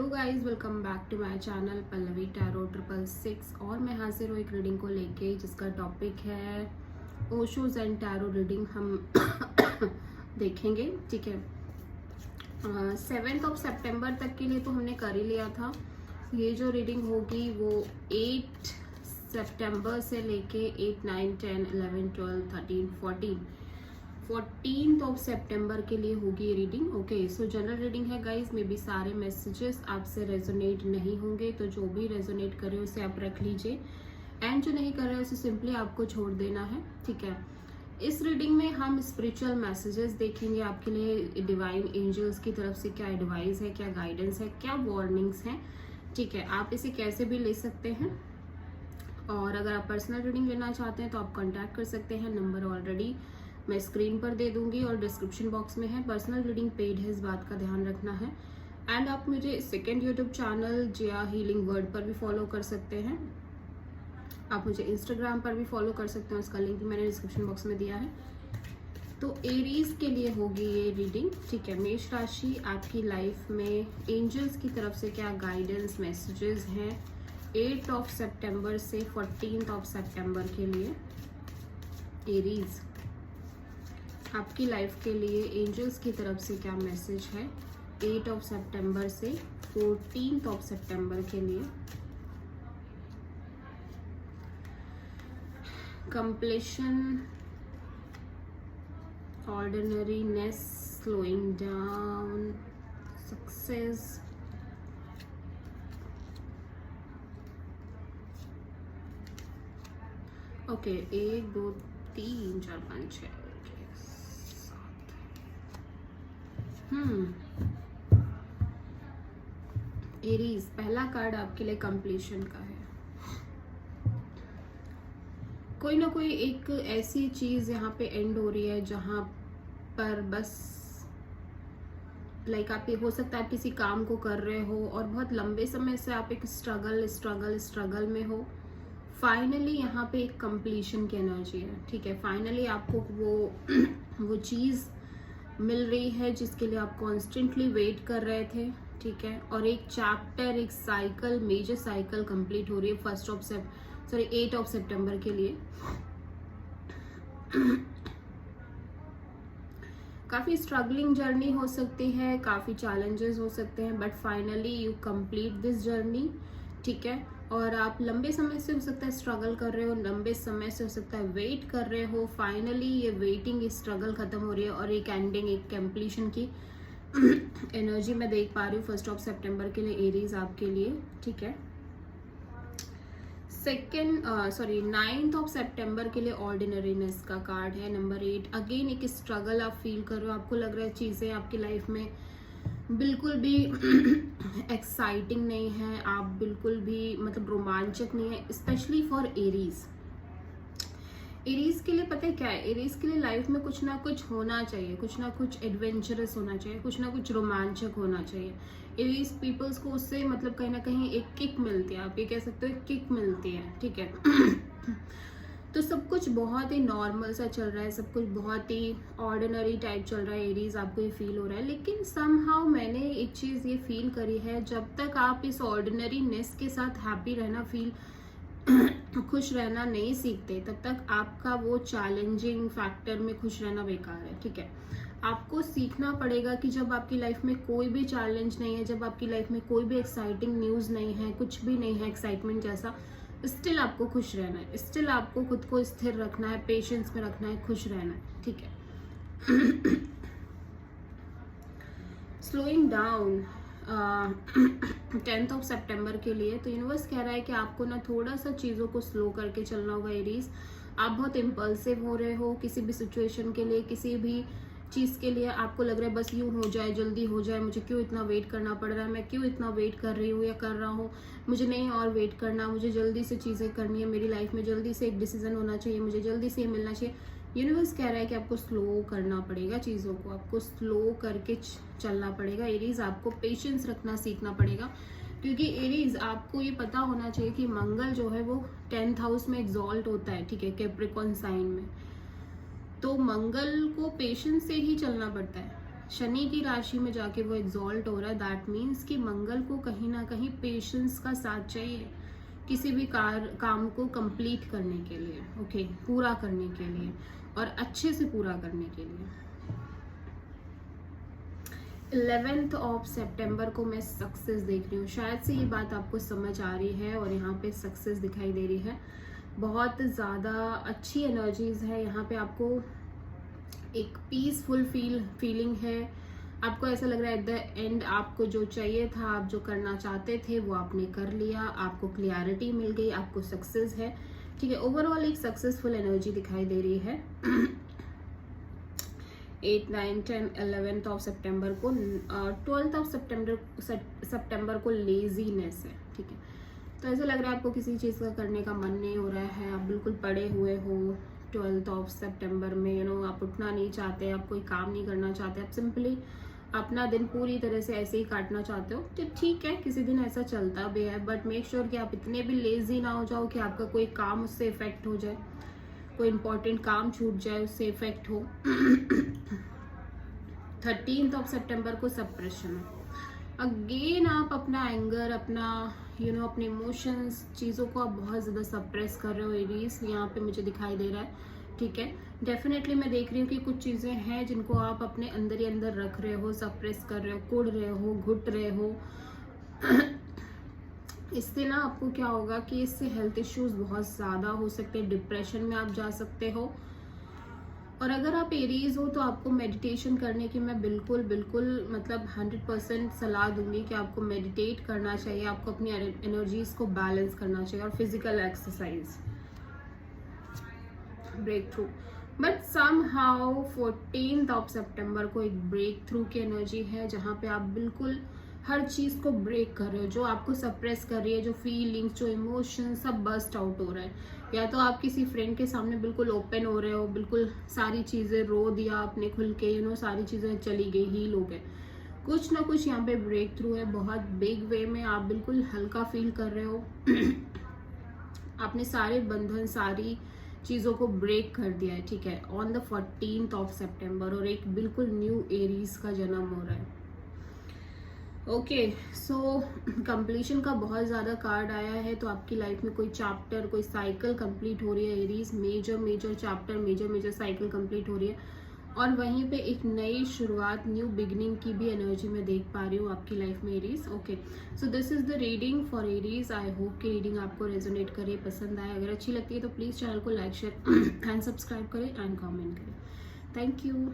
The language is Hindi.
Hello guys, welcome back to my channel Pallavi tarot 666। और मैं हाजिर हूँ एक रीडिंग को लेके जिसका टॉपिक है ओशोज एंड टैरो रीडिंग हम देखेंगे। ठीक है, 7 सितंबर तक के लिए तो हमने कर ही लिया था। ये जो रीडिंग होगी वो 8 सितंबर से लेके 8, 9, 10, 11, 12, 13, 14 सितंबर के लिए होगी ये रीडिंग। ओके, सो जनरल रीडिंग है गाइज। मे बी सारे मैसेजेस आपसे रेजोनेट नहीं होंगे, तो जो भी रेजोनेट करे उसे आप रख लीजिए, एंड जो नहीं कर रहे उसे सिंपली आपको छोड़ देना है। ठीक है, इस रीडिंग में हम स्पिरिचुअल मैसेजेस देखेंगे आपके लिए। डिवाइन एंजल्स की तरफ से क्या एडवाइस है, क्या गाइडेंस है, क्या वार्निंग्स हैं। ठीक है, आप इसे कैसे भी ले सकते हैं। और अगर आप पर्सनल रीडिंग लेना चाहते हैं तो आप कॉन्टैक्ट कर सकते हैं। नंबर ऑलरेडी मैं स्क्रीन पर दे दूंगी और डिस्क्रिप्शन बॉक्स में है। पर्सनल रीडिंग पेड है, इस बात का ध्यान रखना है। एंड आप मुझे सेकंड यूट्यूब चैनल जिया हीलिंग वर्ड पर भी फॉलो कर सकते हैं। आप मुझे इंस्टाग्राम पर भी फॉलो कर सकते हैं, उसका लिंक भी मैंने डिस्क्रिप्शन बॉक्स में दिया है। तो एरीज के लिए होगी ये रीडिंग। ठीक है, मेष राशि, आपकी लाइफ में एंजल्स की तरफ से क्या गाइडेंस मैसेजेस हैं 8 सितंबर से 14 सितंबर के लिए। एरीज, आपकी लाइफ के लिए एंजल्स की तरफ से क्या मैसेज है 8 सितंबर से 14 सितंबर के लिए। Completion, ordinariness, slowing down, success, okay 1, 2, 3, 4, 5, 6, 7। Aries, पहला कार्ड आपके लिए कंप्लीशन का है। कोई ना कोई एक ऐसी चीज यहाँ पे एंड हो रही है जहां पर बस लाइक आप, हो सकता है आप किसी काम को कर रहे हो और बहुत लंबे समय से आप एक स्ट्रगल में हो। फाइनली यहाँ पे एक कंप्लीशन की एनर्जी है। ठीक है, फाइनली आपको वो चीज मिल रही है जिसके लिए आप कॉन्स्टेंटली वेट कर रहे थे। ठीक है, और एक चैप्टर, एक साइकिल, मेजर साइकिल कंप्लीट हो रही है 8 सितंबर के लिए। काफी स्ट्रगलिंग जर्नी हो सकती है, काफी चैलेंजेस हो सकते हैं, but finally you complete this journey. ठीक है, और आप लंबे समय से हो सकता है स्ट्रगल कर रहे हो, लंबे समय से हो सकता है वेट कर रहे हो। फाइनली ये वेटिंग, ये स्ट्रगल खत्म हो रही है और एक एंडिंग, एक कंप्लीशन की एनर्जी मैं देख पा रही हूँ 1 सितंबर के लिए एरीज आपके लिए। ठीक है, 9 सितंबर के लिए ऑर्डिनरीनेस का कार्ड है, नंबर 8। अगेन एक स्ट्रगल आप फील कर रहे हो, आपको लग रहा है चीजें आपकी लाइफ में बिल्कुल भी एक्साइटिंग नहीं है, आप बिल्कुल भी मतलब रोमांचक नहीं है, स्पेशली फॉर एरीज। एरीज के लिए पता है क्या है, एरीज के लिए लाइफ में कुछ ना कुछ होना चाहिए, कुछ ना कुछ एडवेंचरस होना चाहिए, कुछ ना कुछ रोमांचक होना चाहिए। एरीज पीपल्स को उससे मतलब कहीं ना कहीं एक किक मिलती है, आप ये कह सकते हो किक मिलती है। ठीक है तो सब कुछ बहुत ही नॉर्मल सा चल रहा है, सब कुछ बहुत ही ऑर्डिनरी टाइप चल रहा है एरीज, आपको ये फील हो रहा है। लेकिन समहाउ मैंने एक चीज ये फील करी है, जब तक आप इस ऑर्डिनरीनेस के साथ हैप्पी रहना, खुश रहना नहीं सीखते, तब तक आपका वो चैलेंजिंग फैक्टर में खुश रहना बेकार है। ठीक है, आपको सीखना पड़ेगा कि जब आपकी लाइफ में कोई भी चैलेंज नहीं है, जब आपकी लाइफ में कोई भी एक्साइटिंग न्यूज नहीं है, कुछ भी नहीं है एक्साइटमेंट जैसा, स्टिल आपको खुश रहना है, स्टिल आपको खुद को स्थिर रखना है, पेशेंस में रखना है, खुश रहना है। ठीक है स्लोइंग डाउन 10 सितंबर के लिए, तो यूनिवर्स कह रहा है कि आपको ना थोड़ा सा चीज़ों को स्लो करके चलना होगा एरीज। आप बहुत इम्पल्सिव हो रहे हो किसी भी सिचुएशन के लिए, किसी भी चीज़ के लिए आपको लग रहा है बस यूं हो जाए, जल्दी हो जाए, मुझे क्यों इतना वेट करना पड़ रहा है, मैं क्यों इतना वेट कर रही हूँ या कर रहा हूँ, मुझे नहीं और वेट करना, मुझे जल्दी से चीज़ें करनी है, मेरी लाइफ में जल्दी से एक डिसीजन होना चाहिए, मुझे जल्दी से मिलना चाहिए। यूनिवर्स कह रहा है कि आपको स्लो करना पड़ेगा चीज़ों को, आपको स्लो करके चलना पड़ेगा एरीज, आपको पेशेंस रखना सीखना पड़ेगा। क्योंकि एरीज, आपको ये पता होना चाहिए कि मंगल जो है वो 10th हाउस में एग्जॉल्ट होता है। ठीक है, कैप्रिकॉर्न साइन में, तो मंगल को पेशेंस से ही चलना पड़ता है। शनि की राशि में जाके वो एग्जॉल्ट हो रहा है। दैट मीन्स कि मंगल को कहीं ना कहीं पेशेंस का साथ चाहिए किसी भी काम को कंप्लीट करने के लिए, ओके, पूरा करने के लिए और अच्छे से पूरा करने के लिए। 11th ऑफ सितंबर को मैं सक्सेस देख रही हूँ। शायद से ये बात आपको समझ आ रही है और यहाँ पे सक्सेस दिखाई दे रही है। बहुत ज़्यादा अच्छी एनर्जीज है यहाँ पे। आपको एक पीसफुल फीलिंग है। आपको ऐसा लग रहा है एट द एंड आपको जो चाहिए था, आप जो करना चाहते थे वो आपने कर लिया, आपको क्लियरिटी मिल गई, आपको सक्सेस है, ठीक है। ओवरऑल एक सक्सेसफुल एनर्जी दिखाई दे रही है। 8, 9, 10, 11th ऑफ सितंबर को, 12th ऑफ सितंबर को लेजीनेस है, ठीक है। तो ऐसा लग रहा है आपको किसी चीज़ का करने का मन नहीं हो रहा है, आप बिल्कुल पड़े हुए हो 12th ऑफ सितंबर में, आप उठना नहीं चाहते, आप कोई काम नहीं करना चाहते, आप सिंपली अपना दिन पूरी तरह से ऐसे ही काटना चाहते हो। तो ठीक है, किसी दिन ऐसा चलता भी है, बट मेक श्योर कि आप इतने भी लेजी ना हो जाओ कि आपका कोई काम उससे इफेक्ट हो जाए, कोई इंपॉर्टेंट काम छूट जाए, उससे इफेक्ट हो। 13th ऑफ सितंबर को सप्रेशन है। अगेन आप अपना एंगर, अपना अपने इमोशंस, चीज़ों को आप बहुत ज़्यादा सप्रेस कर रहे हो एरीज, यहाँ पे मुझे दिखाई दे रहा है, ठीक है। डेफिनेटली मैं देख रही हूँ कि कुछ चीज़ें हैं जिनको आप अपने अंदर ही अंदर रख रहे हो, सप्रेस कर रहे हो, कुड़ रहे हो, घुट रहे हो। इससे ना आपको क्या होगा कि इससे हेल्थ इश्यूज बहुत ज़्यादा हो सकते हैं, डिप्रेशन में आप जा सकते हो। और अगर आप एरीज हो तो आपको मेडिटेशन करने की मैं बिल्कुल 100% सलाह दूंगी कि आपको मेडिटेट करना चाहिए, आपको अपनी एनर्जीज को बैलेंस करना चाहिए, और physical exercise, break through. But somehow 14th of सितंबर को एक ब्रेक थ्रू की एनर्जी है, जहाँ पे आप बिल्कुल हर चीज को ब्रेक कर रहे हो, जो आपको सप्रेस कर रही है, जो फीलिंग्स, जो इमोशन, सब बस्ट आउट हो रहा है। या तो आप किसी फ्रेंड के सामने बिल्कुल ओपन हो रहे हो, बिल्कुल सारी चीजें रो दिया आपने खुल के, सारी चीजें चली गई, हील हो गए। कुछ ना कुछ यहाँ पे ब्रेक थ्रू है, बहुत बिग वे में आप बिल्कुल हल्का फील कर रहे हो। आपने सारे बंधन, सारी चीजों को ब्रेक कर दिया है, ठीक है, ऑन द 14th ऑफ सितंबर, और एक बिल्कुल न्यू एरीज का जन्म हो रहा है। ओके, सो कंप्लीशन का बहुत ज़्यादा कार्ड आया है, तो आपकी लाइफ में कोई चैप्टर, कोई साइकिल कंप्लीट हो रही है Aries, major chapter, major cycle complete हो रही है। और वहीं पे एक नई शुरुआत, न्यू बिगनिंग की भी एनर्जी मैं देख पा रही हूँ आपकी लाइफ में Aries. Okay, so this is the reading for Aries. I hope कि रीडिंग आपको रेजोनेट करे, पसंद आए। अगर अच्छी लगती है तो प्लीज़ चैनल को लाइक, शेयर एंड सब्सक्राइब करें एंड कमेंट करें। Thank you.